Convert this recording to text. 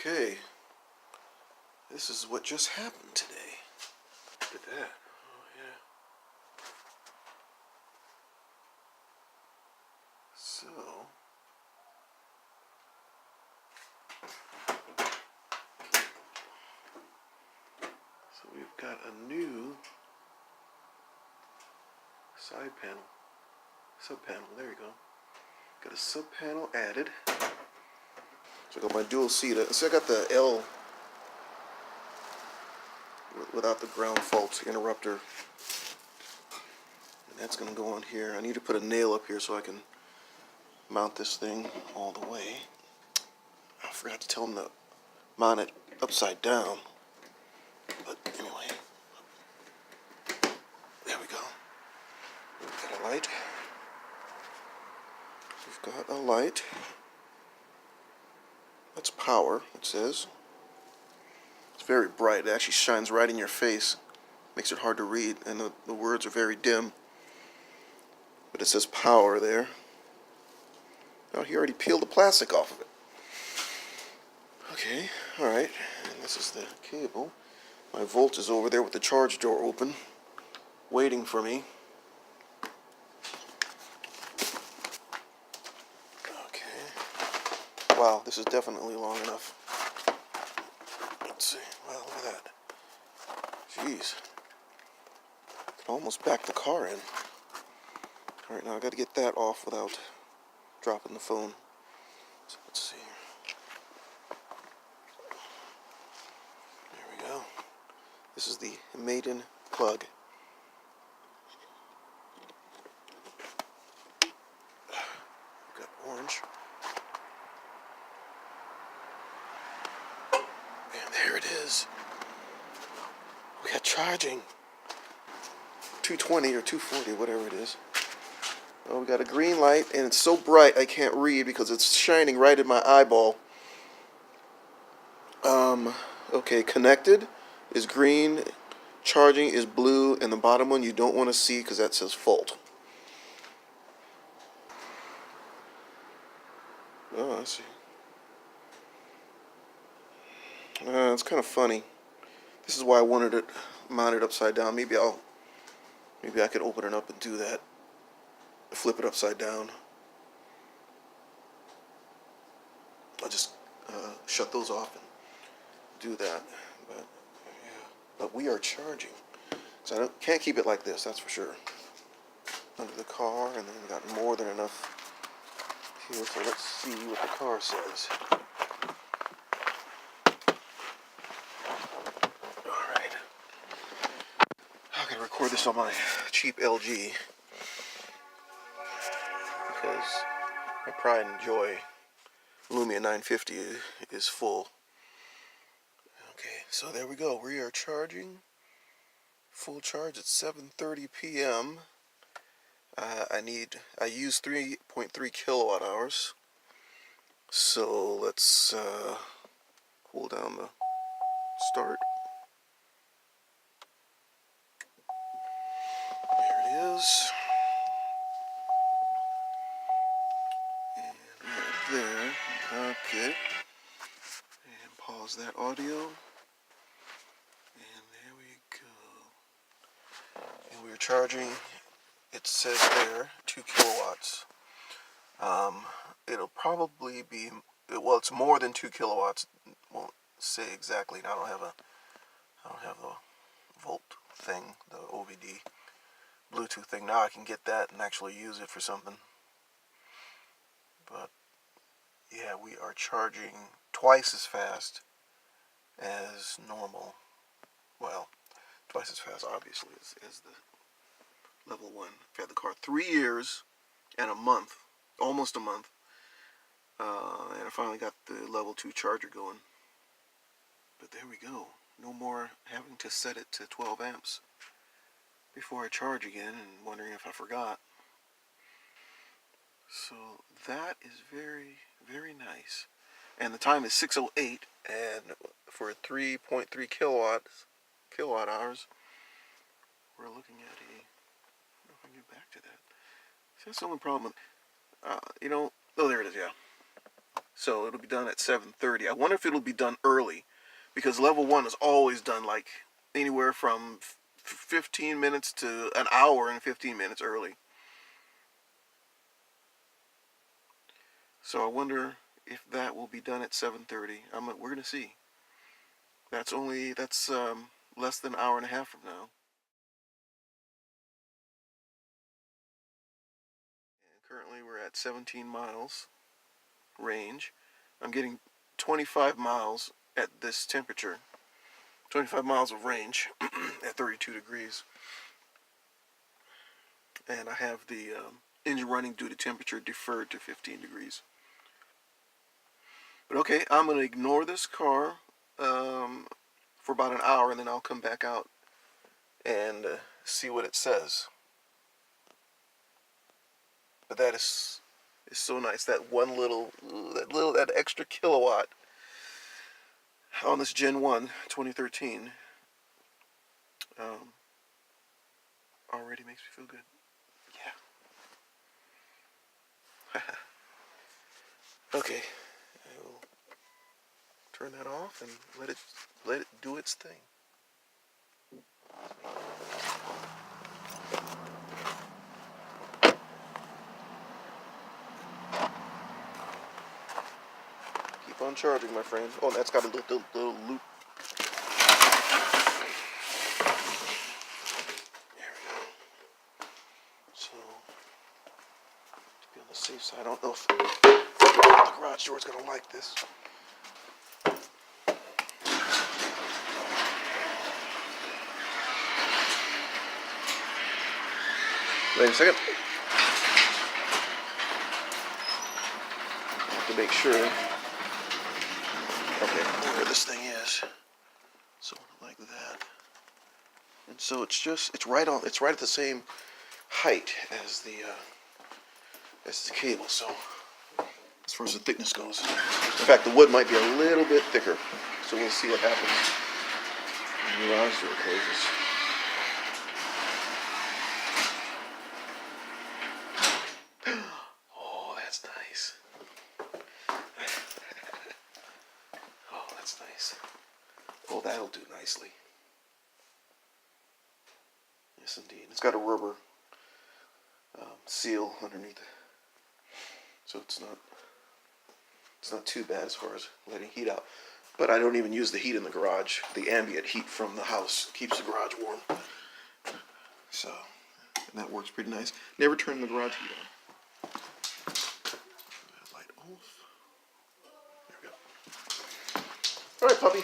Okay, this is what just happened today. Look at that. Oh, yeah. So we've got a new side panel, sub panel. There you go. Got a sub panel added. So I got my Dousida. So I got the L without the ground fault interrupter. And that's going to go on here. I need to put a nail up here so I can mount this thing all the way. I forgot to tell them to mount it upside down. But anyway, there we go. We've got a light. We've got a light. That's power, it says. It's very bright. It actually shines right in your face. Makes it hard to read, and the words are very dim. But it says power there. Oh, he already peeled the plastic off of it. Okay, alright. And this is the cable. My Volt is over there with the charge door open, waiting for me. Okay. Wow, this is definitely long enough. Let's see. Well, look at that. Jeez. Could almost back the car in. Alright, now I gotta get that off without dropping the phone. So let's see. There we go. This is the maiden plug. Got orange. And there it is. We got charging. 220 or 240, whatever it is. Oh, we got a green light, and it's so bright I can't read because it's shining right in my eyeball. Okay, connected is green, charging is blue, and the bottom one you don't want to see because that says fault. Oh, I see. It's kind of funny. This is why I wanted it mounted upside down. Maybe I could open it up and do that. Flip it upside down. I'll just shut those off and do that. But yeah. But we are charging, so can't keep it like this. That's for sure. Under the car, and then we got more than enough here. So let's see what the car says. All right. I'm gonna record this on my cheap LG because my pride and joy Lumia 950 is full. Okay, so there we go. We are charging. Full charge at 7:30 p.m. I use 3.3 kilowatt hours. So let's pull down the start. There it is. And right there. Okay. And pause that audio. And there we go. And we're charging, it says there, 2 kilowatts. It'll probably be, well, it's more than 2 kilowatts. It won't say exactly. I don't have the volt thing, the OVD Bluetooth thing. Now I can get that and actually use it for something. But yeah, we are charging twice as fast as normal. Well, twice as fast, obviously, as the level 1. I've had the car 3 years and a month, almost a month, and I finally got the level 2 charger going. But there we go. No more having to set it to 12 amps before I charge again and wondering if I forgot. So that is very, very nice. And the time is 6:08, and for 3.3 kilowatt hours, we're looking at a, I don't know if I can get back to that. See, that's the only problem. Oh, there it is, yeah. So it'll be done at 7:30. I wonder if it'll be done early, because level 1 is always done like anywhere from 15 minutes to an hour and 15 minutes early. So I wonder if that will be done at 7:30. We're gonna see. That's less than an hour and a half from now. And currently we're at 17 miles range. I'm getting 25 miles at this temperature. 25 miles of range at 32 degrees. And I have the engine running due to temperature deferred to 15 degrees. But okay, I'm going to ignore this car for about an hour, and then I'll come back out and see what it says. But that is so nice. That that extra kilowatt on this Gen 1 2013 already makes me feel good. Yeah. Okay, I will turn that off and let it do its thing. Keep on charging, my friend. Oh, that's got a little loop. There we go. So, to be on the safe side, I don't know if the garage door is going to like this. Wait a second. I have to make sure. Okay, where this thing is. So like that. And so it's right at the same height as the cable. So as far as the thickness goes, in fact, the wood might be a little bit thicker. So we'll see what happens when the garage door closes. Oh, that's nice. Oh, that's nice. Oh, that'll do nicely. Yes, indeed. It's got a rubber seal underneath it, so it's not too bad as far as letting heat out. But I don't even use the heat in the garage. The ambient heat from the house keeps the garage warm. So, and that works pretty nice. Never turn the garage heat on. Light off. There we go. All right, puppy.